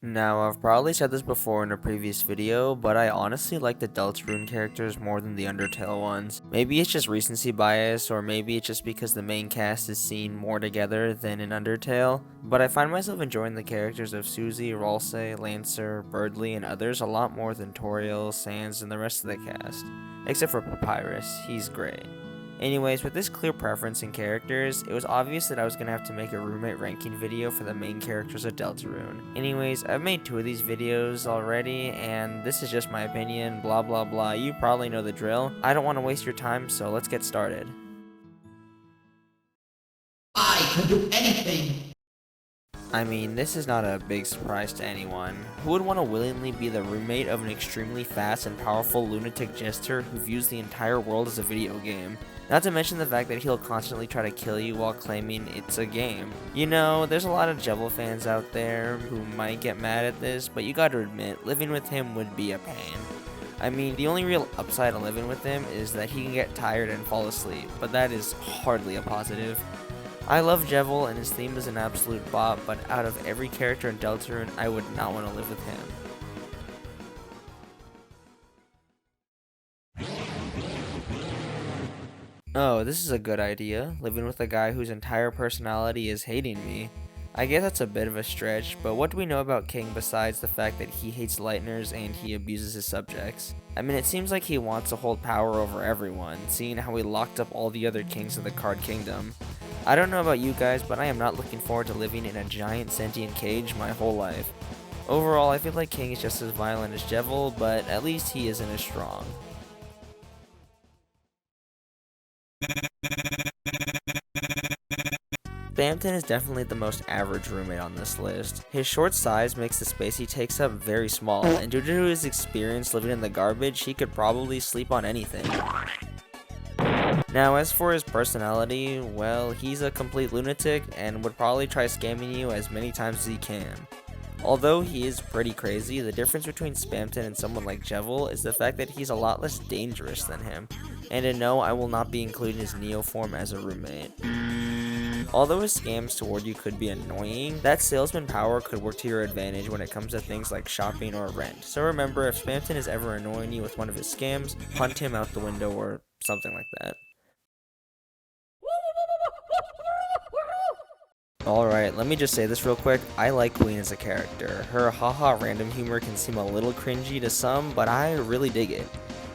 Now, I've probably said this before in a previous video, but I honestly like the Deltarune characters more than the Undertale ones. Maybe it's just recency bias, or maybe it's just because the main cast is seen more together than in Undertale, but I find myself enjoying the characters of Susie, Ralsei, Lancer, Birdley, and others a lot more than Toriel, Sans, and the rest of the cast. Except for Papyrus, he's great. Anyways, with this clear preference in characters, it was obvious that I was going to have to make a roommate ranking video for the main characters of Deltarune. Anyways, I've made 2 of these videos already, and this is just my opinion, blah blah blah, you probably know the drill. I don't want to waste your time, so let's get started. I can do anything! I mean, this is not a big surprise to anyone. Who would want to willingly be the roommate of an extremely fast and powerful lunatic Jester who views the entire world as a video game? Not to mention the fact that he'll constantly try to kill you while claiming it's a game. You know, there's a lot of Jevil fans out there who might get mad at this, but you gotta admit, living with him would be a pain. I mean, the only real upside of living with him is that he can get tired and fall asleep, but that is hardly a positive. I love Jevil and his theme is an absolute bop, but out of every character in Deltarune, I would not want to live with him. Oh, this is a good idea, living with a guy whose entire personality is hating me. I guess that's a bit of a stretch, but what do we know about King besides the fact that he hates Lightners and he abuses his subjects? I mean, it seems like he wants to hold power over everyone, seeing how he locked up all the other kings of the Card Kingdom. I don't know about you guys, but I am not looking forward to living in a giant sentient cage my whole life. Overall, I feel like King is just as violent as Jevil, but at least he isn't as strong. Spamton is definitely the most average roommate on this list. His short size makes the space he takes up very small, and due to his experience living in the garbage, he could probably sleep on anything. Now, as for his personality, well, he's a complete lunatic and would probably try scamming you as many times as he can. Although he is pretty crazy, the difference between Spamton and someone like Jevil is the fact that he's a lot less dangerous than him, and no, I will not be including his Neo form as a roommate. Although his scams toward you could be annoying, that salesman power could work to your advantage when it comes to things like shopping or rent. So remember, if Spamton is ever annoying you with one of his scams, punt him out the window or something like that. Alright, let me just say this real quick, I like Queen as a character. Her haha random humor can seem a little cringy to some, but I really dig it.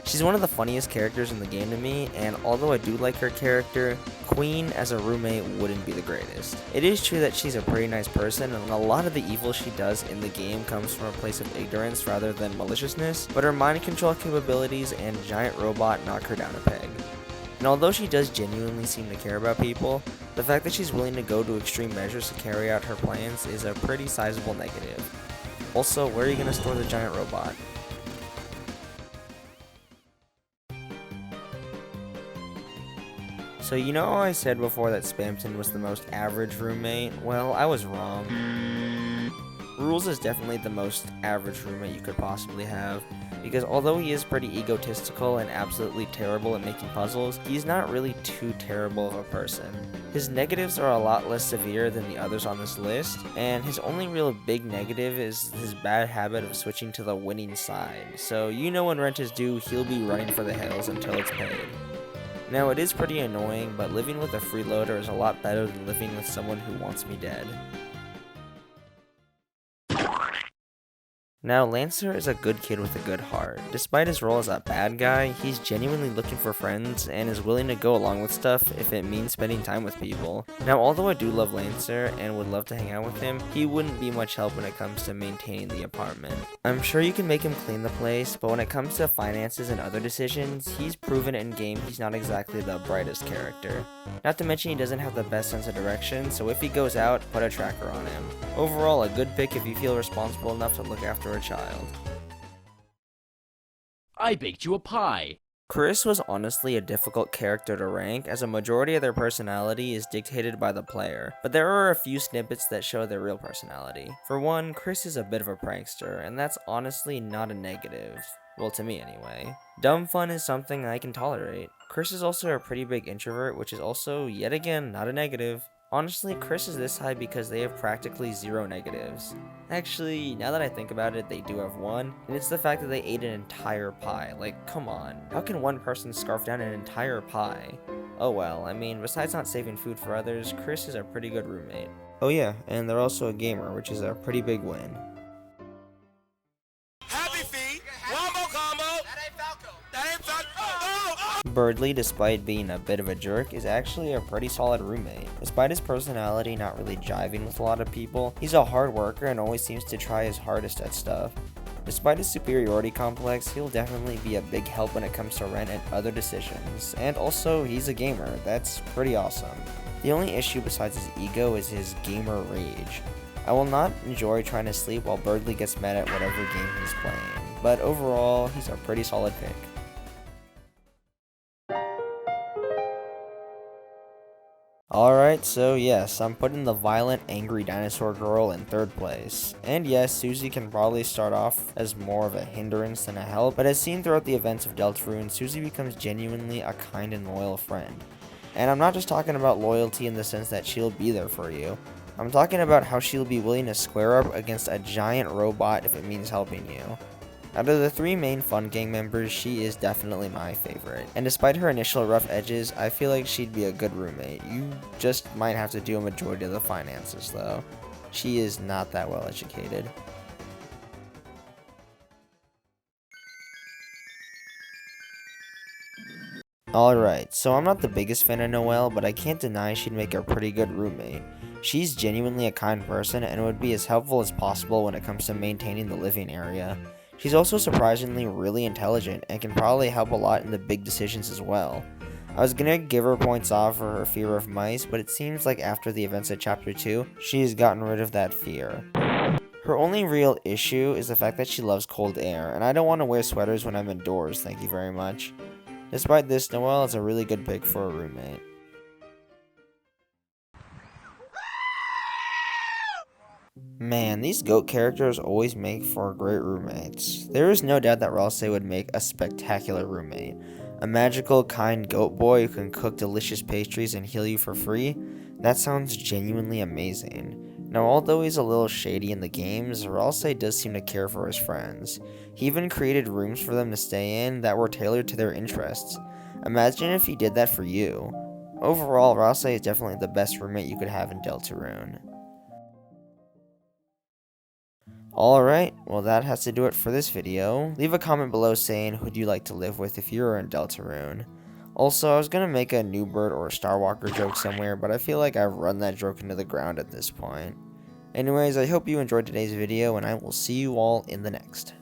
She's one of the funniest characters in the game to me, and although I do like her character, Queen as a roommate wouldn't be the greatest. It is true that she's a pretty nice person, and a lot of the evil she does in the game comes from a place of ignorance rather than maliciousness, but her mind control capabilities and giant robot knock her down a peg. And although she does genuinely seem to care about people, the fact that she's willing to go to extreme measures to carry out her plans is a pretty sizable negative. Also, where are you going to store the giant robot? So you know how I said before that Spamton was the most average roommate? Well, I was wrong. Rules is definitely the most average roommate you could possibly have, because although he is pretty egotistical and absolutely terrible at making puzzles, he's not really too terrible of a person. His negatives are a lot less severe than the others on this list, and his only real big negative is his bad habit of switching to the winning side, so you know when rent is due, he'll be running for the hills until it's paid. Now, it is pretty annoying, but living with a freeloader is a lot better than living with someone who wants me dead. Now, Lancer is a good kid with a good heart. Despite his role as a bad guy, he's genuinely looking for friends and is willing to go along with stuff if it means spending time with people. Now, although I do love Lancer and would love to hang out with him, he wouldn't be much help when it comes to maintaining the apartment. I'm sure you can make him clean the place, but when it comes to finances and other decisions, he's proven in game he's not exactly the brightest character. Not to mention he doesn't have the best sense of direction, so if he goes out, put a tracker on him. Overall, a good pick if you feel responsible enough to look after a child. I baked you a pie. Chris was honestly a difficult character to rank, as a majority of their personality is dictated by the player, but there are a few snippets that show their real personality. For one, Chris is a bit of a prankster, and that's honestly not a negative. Well, to me anyway. Dumb fun is something I can tolerate. Chris is also a pretty big introvert, which is also, yet again, not a negative. Honestly, Chris is this high because they have practically zero negatives. Actually, now that I think about it, they do have one, and it's the fact that they ate an entire pie. Like, come on. How can one person scarf down an entire pie? Oh well, I mean, besides not saving food for others, Chris is a pretty good roommate. Oh yeah, and they're also a gamer, which is a pretty big win. Happy feet. One more combo. That ain't Falco. That ain't Falco. Oh. Birdley, despite being a bit of a jerk, is actually a pretty solid roommate. Despite his personality not really jiving with a lot of people, he's a hard worker and always seems to try his hardest at stuff. Despite his superiority complex, he'll definitely be a big help when it comes to rent and other decisions. And also, he's a gamer. That's pretty awesome. The only issue besides his ego is his gamer rage. I will not enjoy trying to sleep while Birdley gets mad at whatever game he's playing, but overall, he's a pretty solid pick. Alright, so yes, I'm putting the violent, angry dinosaur girl in third place. And yes, Susie can probably start off as more of a hindrance than a help, but as seen throughout the events of Deltarune, Susie becomes genuinely a kind and loyal friend. And I'm not just talking about loyalty in the sense that she'll be there for you. I'm talking about how she'll be willing to square up against a giant robot if it means helping you. Out of the three main Fun Gang members, she is definitely my favorite. And despite her initial rough edges, I feel like she'd be a good roommate. You just might have to do a majority of the finances though. She is not that well educated. Alright, so I'm not the biggest fan of Noelle, but I can't deny she'd make a pretty good roommate. She's genuinely a kind person and would be as helpful as possible when it comes to maintaining the living area. She's also surprisingly really intelligent and can probably help a lot in the big decisions as well. I was gonna give her points off for her fear of mice, but it seems like after the events of Chapter 2, she has gotten rid of that fear. Her only real issue is the fact that she loves cold air, and I don't want to wear sweaters when I'm indoors, thank you very much. Despite this, Noelle is a really good pick for a roommate. Man, these goat characters always make for great roommates. There is no doubt that Rouse would make a spectacular roommate. A magical, kind goat boy who can cook delicious pastries and heal you for free? That sounds genuinely amazing. Now, although he's a little shady in the games, Rouse does seem to care for his friends. He even created rooms for them to stay in that were tailored to their interests. Imagine if he did that for you. Overall, Rouse is definitely the best roommate you could have in Deltarune. Alright, well that has to do it for this video. Leave a comment below saying who'd you like to live with if you were in Deltarune. Also, I was gonna make a New Bird or a Starwalker joke somewhere, but I feel like I've run that joke into the ground at this point. Anyways, I hope you enjoyed today's video, and I will see you all in the next.